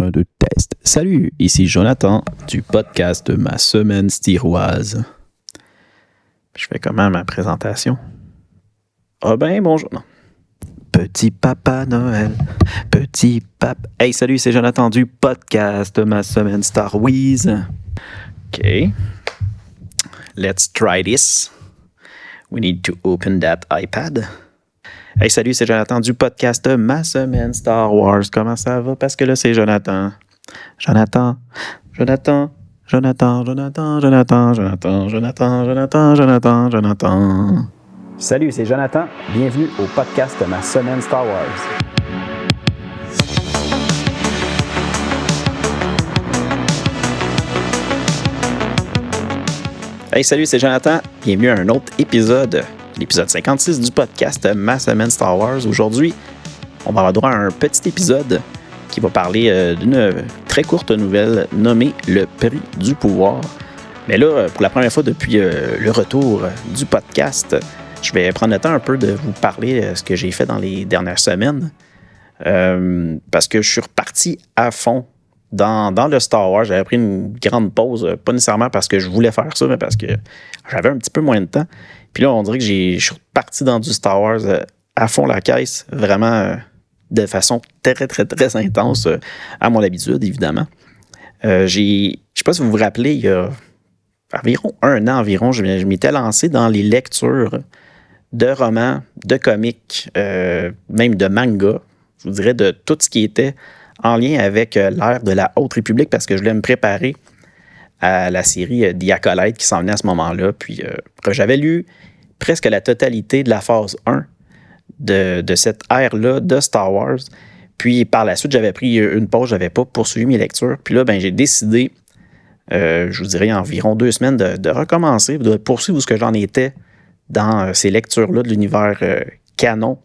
1, 2, test. Salut, ici Jonathan du podcast Ma Semaine Stiroise. Je fais comment ma présentation? Ah ben, bonjour. Non. Petit Papa Noël, petit papa... Hey, salut, c'est Jonathan du podcast Ma Semaine Stiroise. OK. Let's try this. We need to open that iPad. Hey, salut, c'est Jonathan du podcast Ma Semaine Star Wars. Comment ça va? Parce que là, c'est Jonathan. Jonathan. Salut, c'est Jonathan. Bienvenue au podcast Ma Semaine Star Wars. Hey, salut, c'est Jonathan. Bienvenue à un autre épisode, l'épisode 56 du podcast Ma Semaine Star Wars. Aujourd'hui, on va avoir droit à un petit épisode qui va parler d'une très courte nouvelle nommée Le Prix du pouvoir. Mais là, pour la première fois depuis le retour du podcast, je vais prendre le temps un peu de vous parler de ce que j'ai fait dans les dernières semaines. Parce que je suis reparti à fond dans le Star Wars. J'avais pris une grande pause, pas nécessairement parce que je voulais faire ça, mais parce que j'avais un petit peu moins de temps. Puis là, on dirait que je suis reparti dans du Star Wars à fond la caisse, vraiment de façon très, très, très intense, à mon habitude, évidemment. Je ne sais pas si vous vous rappelez, il y a environ un an environ, je m'étais lancé dans les lectures de romans, de comics, même de mangas, je vous dirais de tout ce qui était en lien avec l'ère de la Haute République, parce que je voulais me préparer à la série The Acolyte qui s'en venait à ce moment-là. Puis j'avais lu presque la totalité de la phase 1 de cette ère-là de Star Wars. Puis par la suite, j'avais pris une pause, je n'avais pas poursuivi mes lectures. Puis là, j'ai décidé, je vous dirais environ 2 semaines, de recommencer, de poursuivre ce que j'en étais dans ces lectures-là de l'univers canon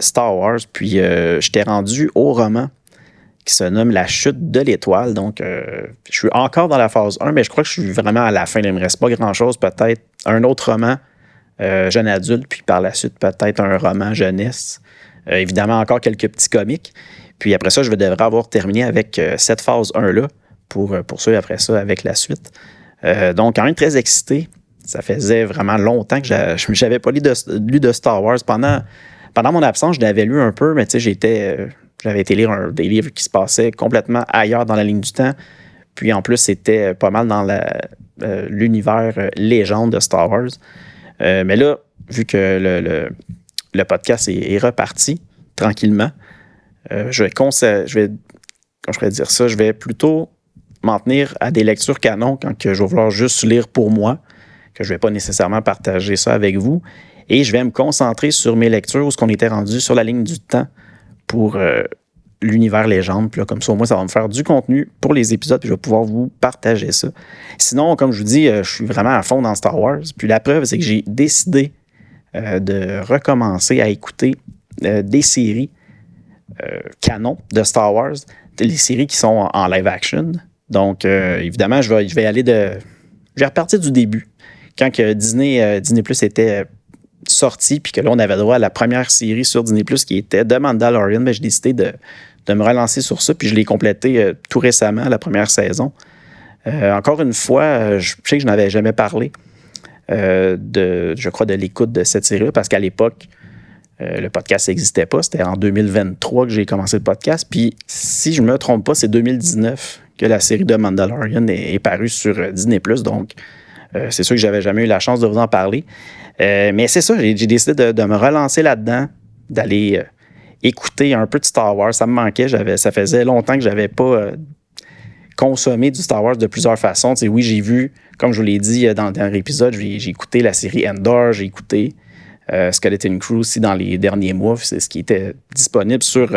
Star Wars. Puis j'étais rendu au roman qui se nomme La Chute de l'Étoile. Donc, je suis encore dans la phase 1, mais je crois que je suis vraiment à la fin. Il ne me reste pas grand-chose. Peut-être un autre roman jeune adulte, puis par la suite, peut-être un roman jeunesse. Évidemment, encore quelques petits comics. Puis après ça, je devrais avoir terminé avec cette phase 1-là pour poursuivre après ça avec la suite. Donc, quand même très excité. Ça faisait vraiment longtemps que je n'avais pas lu de Star Wars. Pendant mon absence, je l'avais lu un peu, mais tu sais, j'avais été lire des livres qui se passaient complètement ailleurs dans la ligne du temps. Puis en plus, c'était pas mal dans l'univers légende de Star Wars. Mais là, vu que le podcast est reparti tranquillement, je vais plutôt m'en tenir à des lectures canon quand je vais vouloir juste lire pour moi, que je ne vais pas nécessairement partager ça avec vous. Et je vais me concentrer sur mes lectures où ce qu'on était rendu sur la ligne du temps pour l'univers légende. Puis là, comme ça, au moins, ça va me faire du contenu pour les épisodes, puis je vais pouvoir vous partager ça. Sinon, comme je vous dis, je suis vraiment à fond dans Star Wars. Puis la preuve, c'est que j'ai décidé de recommencer à écouter des séries canon de Star Wars, les séries qui sont en live action. Donc, évidemment, je vais repartir du début. Quand que Disney Plus était sorti, puis que là, on avait droit à la première série sur Disney Plus qui était The Mandalorian, j'ai décidé de me relancer sur ça, puis je l'ai complété tout récemment, la première saison. Encore une fois, je sais que je n'avais jamais parlé de l'écoute de cette série-là, parce qu'à l'époque, le podcast n'existait pas. C'était en 2023 que j'ai commencé le podcast. Puis, si je ne me trompe pas, c'est 2019 que la série de Mandalorian est parue sur Disney+. Donc, c'est sûr que j'avais jamais eu la chance de vous en parler. Mais c'est ça, j'ai décidé de me relancer là-dedans, d'aller écouter un peu de Star Wars. Ça me manquait. Ça faisait longtemps que je n'avais pas consommé du Star Wars de plusieurs façons. Oui, j'ai vu, comme je vous l'ai dit dans le dernier épisode, j'ai écouté la série Endor, j'ai écouté Skeleton Crew aussi dans les derniers mois. C'est ce qui était disponible sur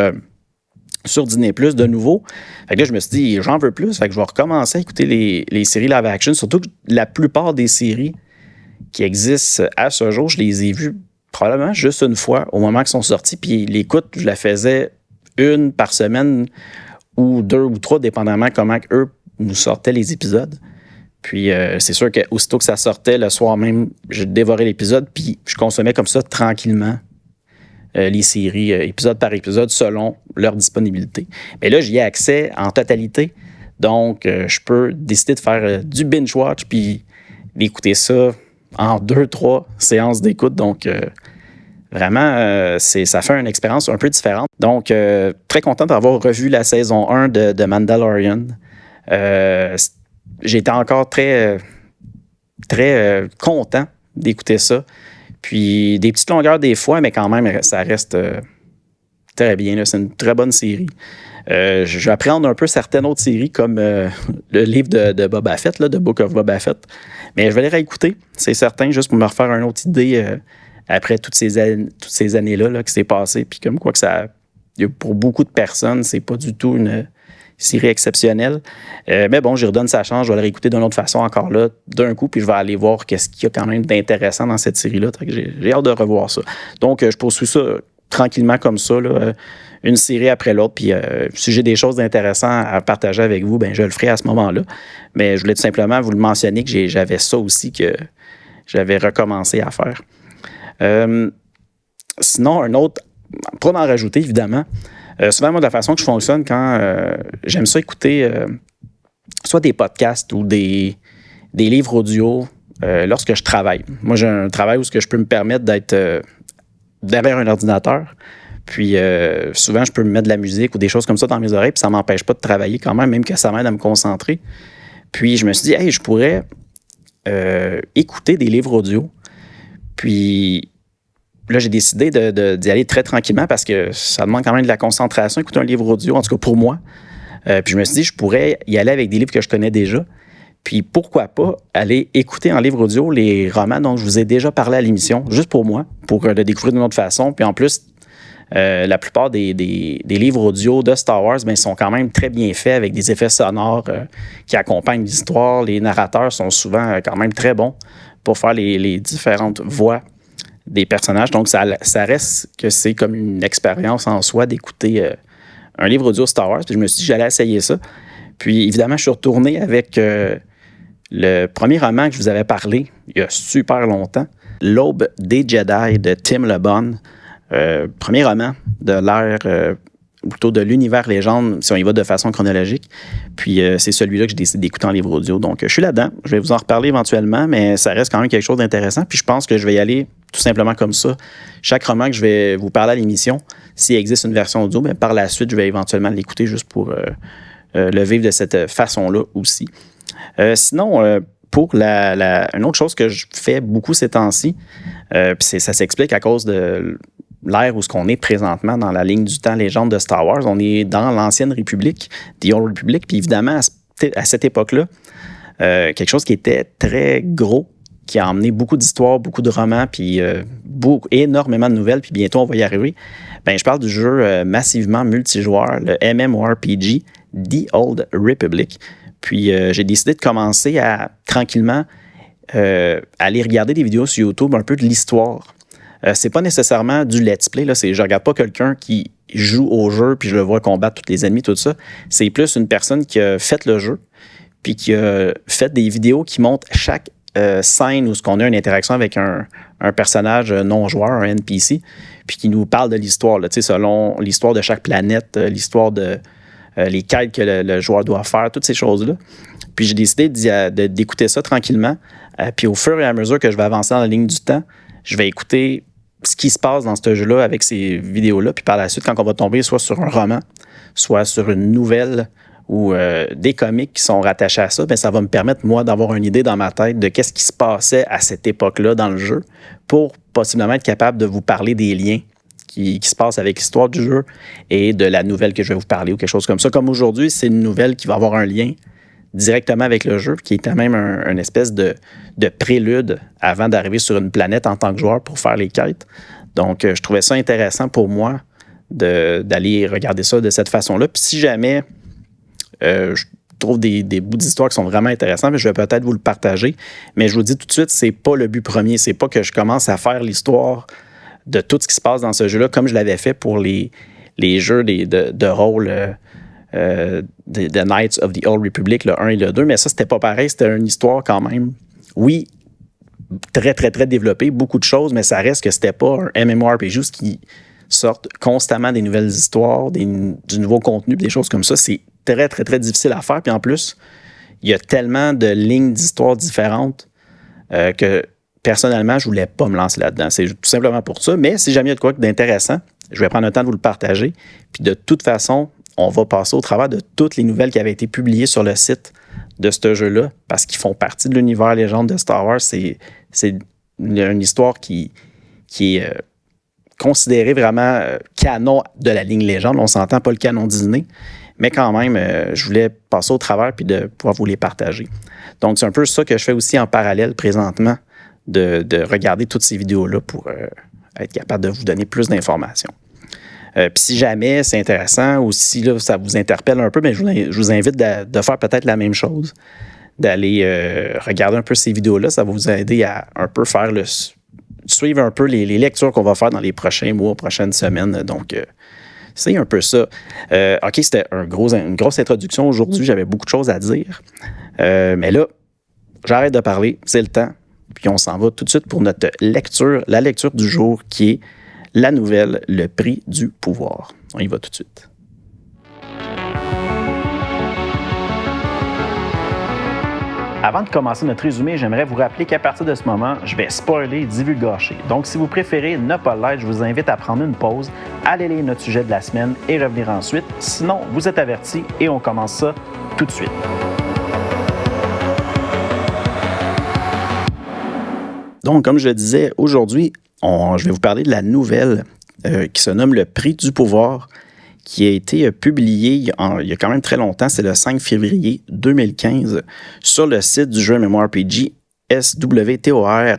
Disney+, de nouveau. Fait que là, je me suis dit, j'en veux plus. Fait que je vais recommencer à écouter les séries live action. Surtout que la plupart des séries qui existent à ce jour, je les ai vues probablement juste une fois au moment qu'ils sont sortis. Puis l'écoute, je la faisais une par semaine ou 2 ou 3, dépendamment comment eux nous sortaient les épisodes. Puis c'est sûr qu'aussitôt que ça sortait, le soir même, je dévorais l'épisode, puis je consommais comme ça tranquillement les séries épisode par épisode selon leur disponibilité. Mais là, j'y ai accès en totalité. Donc, je peux décider de faire du binge-watch puis d'écouter ça en 2-3 séances d'écoute. Donc, vraiment, ça fait une expérience un peu différente. Donc, très content d'avoir revu la saison 1 de Mandalorian. J'ai été encore très content d'écouter ça. Puis, des petites longueurs des fois, mais quand même, ça reste très bien. Là. C'est une très bonne série. Je vais apprendre un peu certaines autres séries comme le livre de Boba Fett, là, de Book of Boba Fett. Mais je vais les réécouter, c'est certain, juste pour me refaire une autre idée après toutes ces années-là là, qui s'est passé. Puis comme quoi que ça, pour beaucoup de personnes, c'est pas du tout une série exceptionnelle. Mais bon, j'y redonne sa chance, je vais la réécouter d'une autre façon encore là, d'un coup, puis je vais aller voir qu'est-ce qu'il y a quand même d'intéressant dans cette série-là. J'ai hâte de revoir ça. Donc, je poursuis ça tranquillement comme ça, là, une série après l'autre. Puis si j'ai des choses intéressantes à partager avec vous, ben je le ferai à ce moment-là. Mais je voulais tout simplement vous le mentionner que j'avais ça aussi que j'avais recommencé à faire. Sinon, un autre, pour en rajouter évidemment, souvent moi de la façon que je fonctionne quand j'aime ça écouter soit des podcasts ou des livres audio lorsque je travaille. Moi j'ai un travail où je peux me permettre d'être derrière un ordinateur. Puis souvent, je peux me mettre de la musique ou des choses comme ça dans mes oreilles, puis ça ne m'empêche pas de travailler quand même que ça m'aide à me concentrer. Puis je me suis dit, hey, je pourrais écouter des livres audio. Puis là, j'ai décidé d'y aller très tranquillement parce que ça demande quand même de la concentration, écouter un livre audio, en tout cas pour moi. Puis je me suis dit, je pourrais y aller avec des livres que je connais déjà. Puis pourquoi pas aller écouter en livre audio les romans dont je vous ai déjà parlé à l'émission, juste pour moi, pour le découvrir d'une autre façon. Puis en plus, la plupart des livres audio de Star Wars ben, sont quand même très bien faits avec des effets sonores qui accompagnent l'histoire. Les narrateurs sont souvent quand même très bons pour faire les différentes voix des personnages. Donc, ça reste que c'est comme une expérience en soi d'écouter un livre audio Star Wars. Puis je me suis dit que j'allais essayer ça. Puis évidemment, je suis retourné avec le premier roman que je vous avais parlé il y a super longtemps, L'Aube des Jedi de Tim LeBon. Premier roman de l'ère, plutôt de l'univers légende, si on y va de façon chronologique. Puis c'est celui-là que j'ai décidé d'écouter en livre audio. Donc je suis là-dedans. Je vais vous en reparler éventuellement, mais ça reste quand même quelque chose d'intéressant. Puis je pense que je vais y aller tout simplement comme ça. Chaque roman que je vais vous parler à l'émission, s'il existe une version audio, bien, par la suite, je vais éventuellement l'écouter juste pour le vivre de cette façon-là aussi. Sinon, pour une autre chose que je fais beaucoup ces temps-ci, puis ça s'explique à cause de l'ère où on est présentement dans la ligne du temps légende de Star Wars. On est dans l'ancienne République, The Old Republic, puis évidemment, à cette époque-là, quelque chose qui était très gros, qui a emmené beaucoup d'histoires, beaucoup de romans, puis énormément de nouvelles, puis bientôt on va y arriver. Ben, je parle du jeu massivement multijoueur, le MMORPG, The Old Republic. Puis j'ai décidé de commencer à tranquillement aller regarder des vidéos sur YouTube, un peu de l'histoire. C'est pas nécessairement du let's play, là, je regarde pas quelqu'un qui joue au jeu puis je le vois combattre tous les ennemis, tout ça. C'est plus une personne qui a fait le jeu puis qui a fait des vidéos qui montrent chaque scène où on a une interaction avec un personnage non-joueur, un NPC, puis qui nous parle de l'histoire, là, selon l'histoire de chaque planète, l'histoire de les quêtes que le joueur doit faire, toutes ces choses-là. Puis j'ai décidé d'écouter ça tranquillement. Puis au fur et à mesure que je vais avancer dans la ligne du temps, je vais écouter ce qui se passe dans ce jeu-là avec ces vidéos-là. Puis par la suite, quand on va tomber soit sur un roman, soit sur une nouvelle ou des comics qui sont rattachés à ça, bien, ça va me permettre, moi, d'avoir une idée dans ma tête de qu'est-ce qui se passait à cette époque-là dans le jeu pour possiblement être capable de vous parler des liens qui se passent avec l'histoire du jeu et de la nouvelle que je vais vous parler ou quelque chose comme ça. Comme aujourd'hui, c'est une nouvelle qui va avoir un lien directement avec le jeu, qui est quand même une espèce de prélude avant d'arriver sur une planète en tant que joueur pour faire les quêtes. Donc, je trouvais ça intéressant pour moi d'aller regarder ça de cette façon-là. Puis si jamais je trouve des bouts d'histoire qui sont vraiment intéressants, je vais peut-être vous le partager. Mais je vous dis tout de suite, c'est pas le but premier. C'est pas que je commence à faire l'histoire de tout ce qui se passe dans ce jeu-là, comme je l'avais fait pour les jeux de rôle The Knights of the Old Republic, le 1 et le 2, mais ça, c'était pas pareil. C'était une histoire quand même, oui, très, très, très développée, beaucoup de choses, mais ça reste que c'était pas un MMORPG qui sortent constamment des nouvelles histoires, du nouveau contenu, des choses comme ça. C'est très, très, très difficile à faire. Puis en plus, il y a tellement de lignes d'histoire différentes que personnellement, je ne voulais pas me lancer là-dedans. C'est tout simplement pour ça. Mais si jamais il y a de quoi d'intéressant, je vais prendre le temps de vous le partager. Puis de toute façon, on va passer au travers de toutes les nouvelles qui avaient été publiées sur le site de ce jeu-là, parce qu'ils font partie de l'univers légende de Star Wars. C'est une histoire qui est considérée vraiment canon de la ligne légende. On s'entend pas le canon Disney, mais quand même, je voulais passer au travers puis de pouvoir vous les partager. Donc, c'est un peu ça que je fais aussi en parallèle présentement, de regarder toutes ces vidéos-là pour être capable de vous donner plus d'informations. Puis si jamais c'est intéressant ou si là, ça vous interpelle un peu, bien, je vous invite de faire peut-être la même chose, d'aller regarder un peu ces vidéos-là. Ça va vous aider à un peu suivre un peu les lectures qu'on va faire dans les prochains mois, prochaines semaines. Donc, c'est un peu ça. OK, c'était une grosse introduction aujourd'hui. J'avais beaucoup de choses à dire. Mais là, j'arrête de parler. C'est le temps. Puis on s'en va tout de suite pour notre lecture, la lecture du jour qui est la nouvelle Le Prix du pouvoir. On y va tout de suite. Avant de commencer notre résumé, j'aimerais vous rappeler qu'à partir de ce moment, je vais spoiler et divulgacher. Donc, si vous préférez ne pas l'être, je vous invite à prendre une pause, aller lire notre sujet de la semaine et revenir ensuite. Sinon, vous êtes avertis et on commence ça tout de suite. Donc, comme je le disais, aujourd'hui, je vais vous parler de la nouvelle qui se nomme Le Prix du pouvoir, qui a été publié il y a quand même très longtemps, c'est le 5 février 2015, sur le site du jeu MMORPG SWTOR,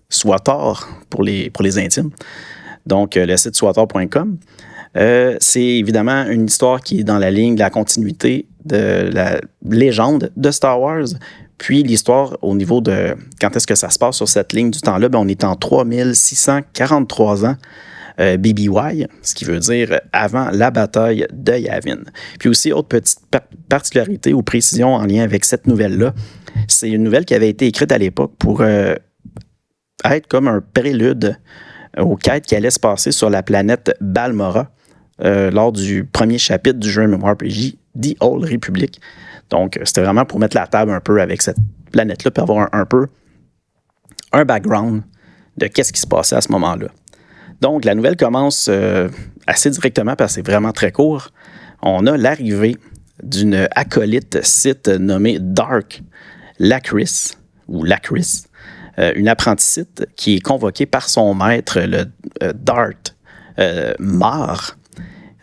SWTOR pour les intimes, donc le site SWTOR.com. C'est évidemment une histoire qui est dans la ligne de la continuité de la légende de Star Wars. Puis l'histoire au niveau de quand est-ce que ça se passe sur cette ligne du temps-là, bien, on est en 3643 ans BBY, ce qui veut dire avant la bataille de Yavin. Puis aussi, autre petite particularité ou précision en lien avec cette nouvelle-là, c'est une nouvelle qui avait été écrite à l'époque pour être comme un prélude aux quêtes qui allaient se passer sur la planète Balmorra lors du premier chapitre du jeu MMORPG The Old Republic. Donc, c'était vraiment pour mettre la table un peu avec cette planète-là, puis avoir un peu un background de qu'est-ce qui se passait à ce moment-là. Donc, la nouvelle commence assez directement parce que c'est vraiment très court. On a l'arrivée d'une acolyte Sith nommée Dark Lacris, une apprentie Sith qui est convoquée par son maître, le Darth Marr,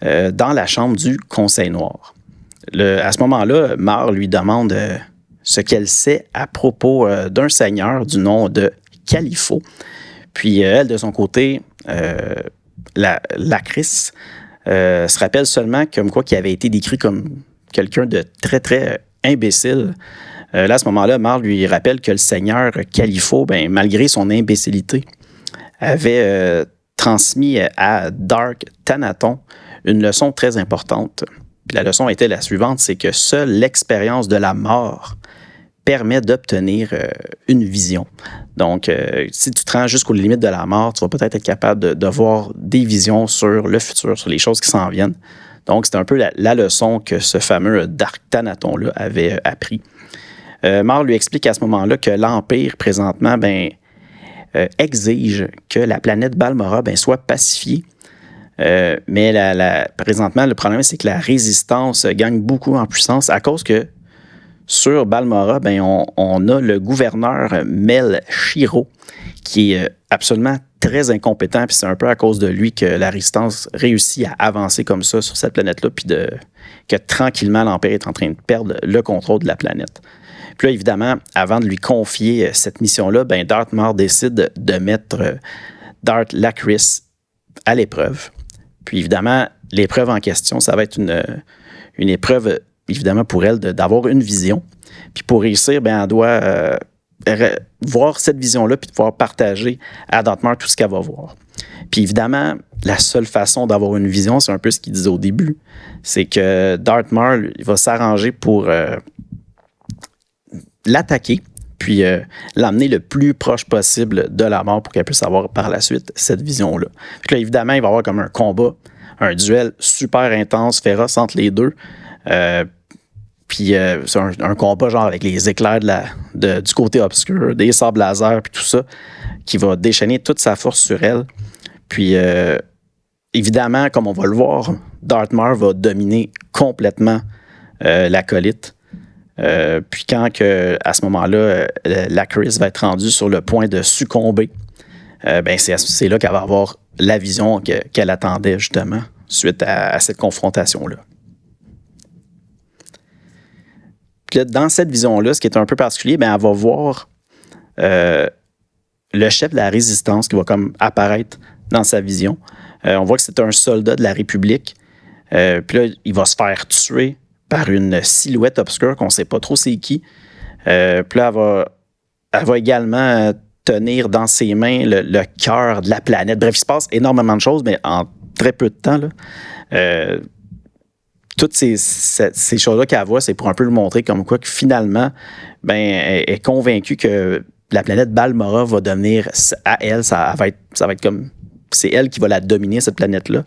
dans la chambre du Conseil Noir. À ce moment-là, Marr lui demande ce qu'elle sait à propos d'un seigneur du nom de Califo. Puis elle, de son côté, Lacris, se rappelle seulement comme quoi qu'il avait été décrit comme quelqu'un de très, très imbécile. Là, à ce moment-là, Marr lui rappelle que le seigneur Califo, ben, malgré son imbécilité, avait transmis à Dark Thanaton une leçon très importante. Puis la leçon était la suivante, c'est que seule l'expérience de la mort permet d'obtenir une vision. Donc, si tu te rends jusqu'aux limites de la mort, tu vas peut-être être capable de voir des visions sur le futur, sur les choses qui s'en viennent. Donc, c'est un peu la leçon que ce fameux Dark Thanaton-là avait appris. Marr lui explique à ce moment-là que l'Empire, présentement, exige que la planète Balmorra soit pacifiée. Mais présentement, le problème, c'est que la résistance gagne beaucoup en puissance à cause que sur Balmorra, on a le gouverneur Mel Shiro qui est absolument très incompétent. Puis c'est un peu à cause de lui que la résistance réussit à avancer comme ça sur cette planète-là, puis que tranquillement, l'Empire est en train de perdre le contrôle de la planète. Puis là, évidemment, avant de lui confier cette mission-là, Darth Marr décide de mettre Darth Lacris à l'épreuve. Puis évidemment, l'épreuve en question, ça va être une épreuve, évidemment, pour elle d'avoir une vision. Puis pour réussir, elle doit voir cette vision-là puis de pouvoir partager à Darth Marr tout ce qu'elle va voir. Puis évidemment, la seule façon d'avoir une vision, c'est un peu ce qu'il disait au début, c'est que Darth Marr il va s'arranger pour l'attaquer, puis l'emmener le plus proche possible de la mort pour qu'elle puisse avoir par la suite cette vision-là. Puis là, évidemment, il va y avoir comme un combat, un duel super intense, féroce entre les deux. Puis c'est un combat genre avec les éclairs du côté obscur, des sabres laser, puis tout ça, qui va déchaîner toute sa force sur elle. Puis évidemment, comme on va le voir, Darth Maul va dominer complètement l'acolyte. Puis quand à ce moment-là, Lacris va être rendue sur le point de succomber, ben c'est là qu'elle va avoir la vision qu'elle attendait justement suite à cette confrontation-là. Puis là, dans cette vision-là, ce qui est un peu particulier, ben elle va voir le chef de la résistance qui va comme apparaître dans sa vision. On voit que c'est un soldat de la République. Puis là, il va se faire tuer par une silhouette obscure qu'on ne sait pas trop c'est qui. Puis là, elle va également tenir dans ses mains le cœur de la planète. Bref, il se passe énormément de choses, mais en très peu de temps. Là. Toutes ces choses-là qu'elle voit, c'est pour un peu lui montrer comme quoi que finalement, ben, elle est convaincue que la planète Balmorra va devenir à elle, ça va être comme... C'est elle qui va la dominer, cette planète-là.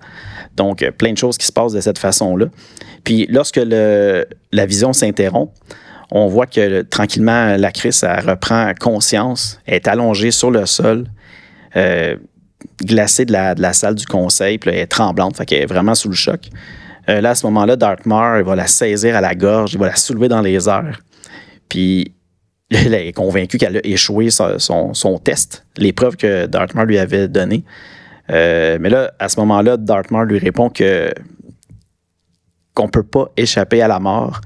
Donc, plein de choses qui se passent de cette façon-là. Puis, lorsque la vision s'interrompt, on voit que tranquillement, Lacris, elle reprend conscience. Elle est allongée sur le sol, glacée de la salle du conseil. Puis là, elle est tremblante, fait qu'elle est vraiment sous le choc. Là, à ce moment-là, Darth Maul, il va la saisir à la gorge, il va la soulever dans les airs. Puis, elle est convaincue qu'elle a échoué son test, l'épreuve que Darth Maul lui avait donnée. Mais là, à ce moment-là, Darth Maul lui répond qu'on ne peut pas échapper à la mort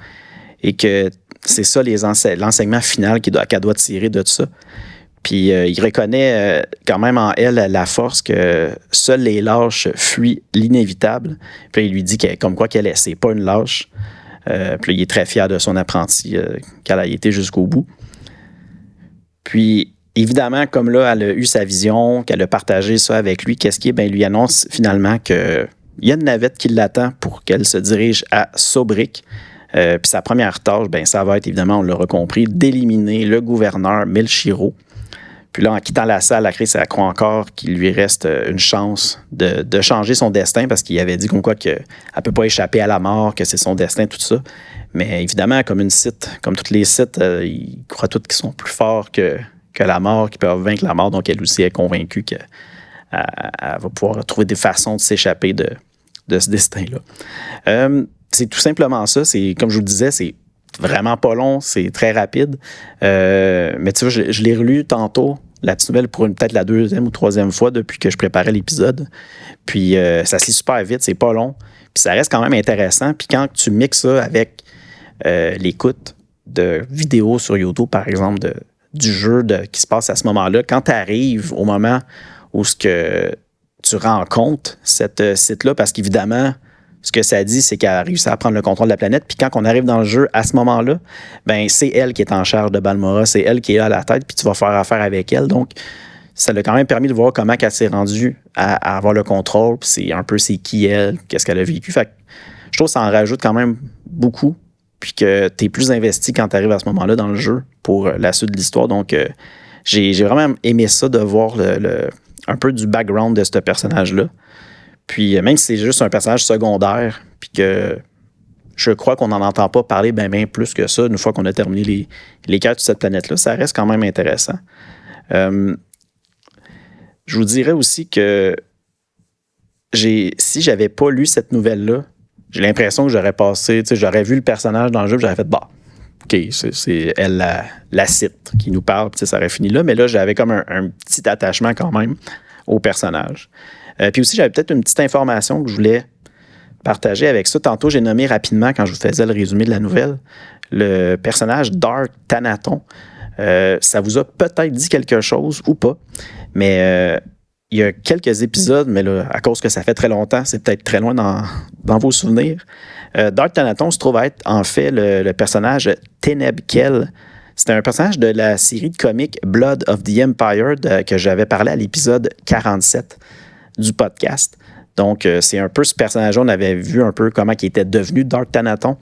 et que c'est ça l'enseignement final qu'elle doit tirer de tout ça. Puis il reconnaît quand même en elle la force que seuls les lâches fuient l'inévitable. Puis il lui dit comme quoi c'est pas une lâche. Puis il est très fier de son apprenti qu'elle a été jusqu'au bout. Puis évidemment, comme là, elle a eu sa vision, qu'elle a partagé ça avec lui, qu'est-ce qui est? Ben, il lui annonce finalement qu'il y a une navette qui l'attend pour qu'elle se dirige à Sobrik. Puis sa première tâche, ben, ça va être évidemment, on l'aura compris, d'éliminer le gouverneur Melchiro. Puis là, en quittant la salle, Lacris, elle croit encore qu'il lui reste une chance de changer son destin parce qu'il avait dit comme quoi qu'elle ne peut pas échapper à la mort, que c'est son destin, tout ça. Mais évidemment, comme tous les Sith, ils croient tous qu'ils sont plus forts que la mort, qu'ils peuvent vaincre la mort. Donc, elle aussi est convaincue qu'elle va pouvoir trouver des façons de s'échapper de ce destin-là. C'est tout simplement ça. Comme je vous le disais, c'est vraiment pas long, c'est très rapide. Mais tu vois, je l'ai relu tantôt, la petite nouvelle, pour peut-être la deuxième ou troisième fois depuis que je préparais l'épisode. Puis ça se lit super vite, c'est pas long. Puis ça reste quand même intéressant. Puis quand tu mixes ça avec l'écoute de vidéos sur YouTube, par exemple, du jeu qui se passe à ce moment-là, quand tu arrives au moment où tu rencontres cette site-là, parce qu'évidemment, ce que ça dit, c'est qu'elle a réussi à prendre le contrôle de la planète. Puis quand on arrive dans le jeu, à ce moment-là, ben c'est elle qui est en charge de Balmorra, c'est elle qui est à la tête, puis tu vas faire affaire avec elle. Donc, ça l'a quand même permis de voir comment elle s'est rendue à avoir le contrôle, puis c'est qui elle, qu'est-ce qu'elle a vécu. Fait que je trouve que ça en rajoute quand même beaucoup, puis que tu es plus investi quand tu arrives à ce moment-là dans le jeu pour la suite de l'histoire. Donc, j'ai vraiment aimé ça, de voir un peu du background de ce personnage-là. Puis même si c'est juste un personnage secondaire, puis que je crois qu'on n'en entend pas parler bien plus que ça une fois qu'on a terminé les quêtes de cette planète-là, ça reste quand même intéressant. Je vous dirais aussi que si j'avais pas lu cette nouvelle-là, j'ai l'impression que j'aurais vu le personnage dans le jeu, j'aurais fait OK, c'est elle la Sith qui nous parle, puis ça aurait fini là, mais là, j'avais comme un petit attachement quand même au personnage. Puis aussi, j'avais peut-être une petite information que je voulais partager avec ça. Tantôt, j'ai nommé rapidement, quand je vous faisais le résumé de la nouvelle, le personnage Dark Thanaton. Ça vous a peut-être dit quelque chose ou pas, mais il y a quelques épisodes, mais là, à cause que ça fait très longtemps, c'est peut-être très loin dans vos souvenirs. Dark Thanaton se trouve être en fait le personnage Teneb Kell. C'était un personnage de la série de comics Blood of the Empire que j'avais parlé à l'épisode 47 du podcast. Donc, c'est un peu ce personnage-là, on avait vu un peu comment il était devenu Dark Thanaton.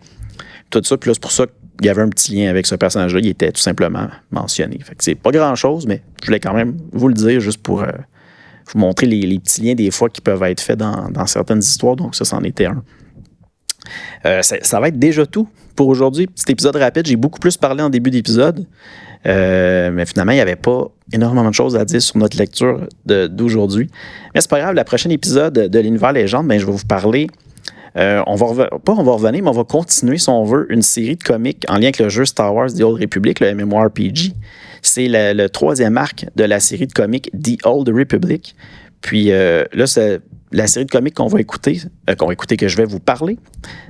tout ça. Puis là, c'est pour ça qu'il y avait un petit lien avec ce personnage-là. Il était tout simplement mentionné. Fait que c'est pas grand-chose, mais je voulais quand même vous le dire juste pour vous montrer les petits liens des fois qui peuvent être faits dans certaines histoires. Donc ça, c'en était un. Ça va être déjà tout pour aujourd'hui. Petit épisode rapide. J'ai beaucoup plus parlé en début d'épisode. Mais finalement, il n'y avait pas énormément de choses à dire sur notre lecture d'aujourd'hui. Mais c'est pas grave, le prochain épisode de l'Univers Légende, je vais vous parler. On va revenir, mais on va continuer, si on veut, une série de comics en lien avec le jeu Star Wars The Old Republic, le MMORPG. C'est le 3e arc de la série de comics The Old Republic. Puis là, c'est la série de comics qu'on va écouter, que je vais vous parler.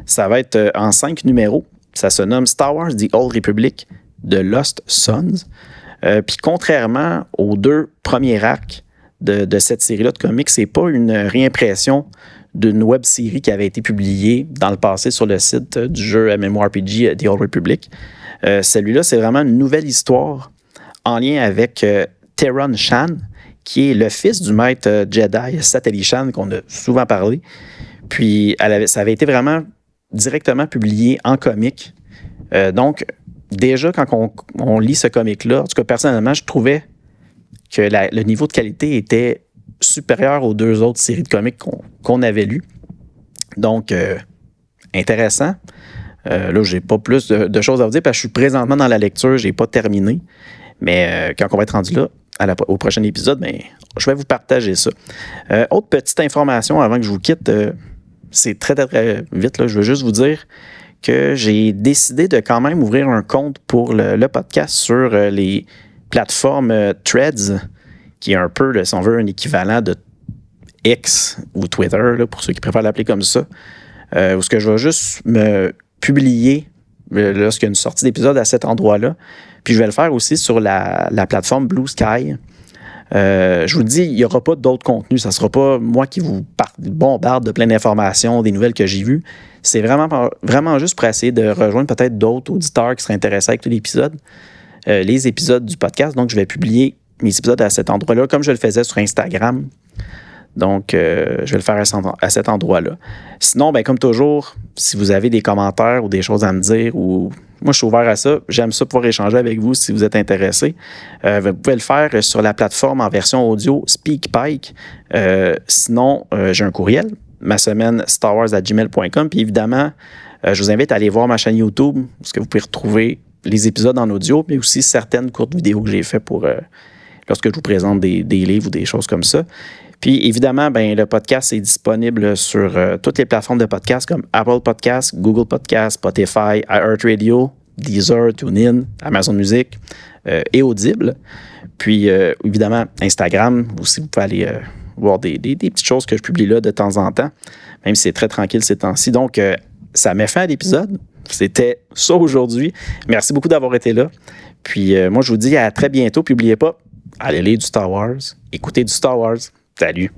Ça va être en 5 numéros. Ça se nomme Star Wars The Old Republic de Lost Sons. Puis contrairement aux 2 premiers arcs de cette série-là de comics, c'est pas une réimpression d'une web-série qui avait été publiée dans le passé sur le site du jeu MMORPG The Old Republic. Celui-là, c'est vraiment une nouvelle histoire en lien avec Theron Shan, qui est le fils du maître Jedi Satele Shan, qu'on a souvent parlé. Puis ça avait été vraiment directement publié en comic. Donc, déjà, quand on lit ce comic-là, en tout cas, personnellement, je trouvais que le niveau de qualité était supérieur aux 2 autres séries de comics qu'on avait lues. Donc, intéressant. Là, j'ai pas plus de choses à vous dire parce que je suis présentement dans la lecture, j'ai pas terminé. Mais quand on va être rendu là, au prochain épisode, je vais vous partager ça. Autre petite information avant que je vous quitte, c'est très, très, très vite, là, je veux juste vous dire que j'ai décidé de quand même ouvrir un compte pour le podcast sur les plateformes Threads, qui est un peu, si on veut, un équivalent de X ou Twitter, là, pour ceux qui préfèrent l'appeler comme ça, où ce que je vais juste me publier lorsqu'il y a une sortie d'épisode à cet endroit-là. Puis je vais le faire aussi sur la plateforme Blue Sky. Je vous le dis, il n'y aura pas d'autres contenus. Ça ne sera pas moi qui vous bombarde de plein d'informations, des nouvelles que j'ai vues. C'est vraiment juste pour essayer de rejoindre peut-être d'autres auditeurs qui seraient intéressés avec l'épisode, les épisodes du podcast. Donc, je vais publier mes épisodes à cet endroit-là, comme je le faisais sur Instagram. Donc, je vais le faire à cet endroit-là. Sinon, comme toujours, si vous avez des commentaires ou des choses à me dire, ou moi, je suis ouvert à ça. J'aime ça pouvoir échanger avec vous si vous êtes intéressé. Vous pouvez le faire sur la plateforme en version audio SpeakPipe. Sinon, j'ai un courriel, masemaine@gmail.com. Puis évidemment, je vous invite à aller voir ma chaîne YouTube, parce que vous pouvez retrouver les épisodes en audio, mais aussi certaines courtes vidéos que j'ai faites pour lorsque je vous présente des livres ou des choses comme ça. Puis évidemment, le podcast est disponible sur toutes les plateformes de podcast comme Apple Podcasts, Google Podcasts, Spotify, iHeartRadio, Deezer, TuneIn, Amazon Music et Audible. Puis évidemment, Instagram aussi, vous pouvez aller voir des petites choses que je publie là de temps en temps, même si c'est très tranquille ces temps-ci. Donc, ça met fin à l'épisode. C'était ça aujourd'hui. Merci beaucoup d'avoir été là. Puis moi, je vous dis à très bientôt. Puis n'oubliez pas, allez lire du Star Wars, écoutez du Star Wars. Salut!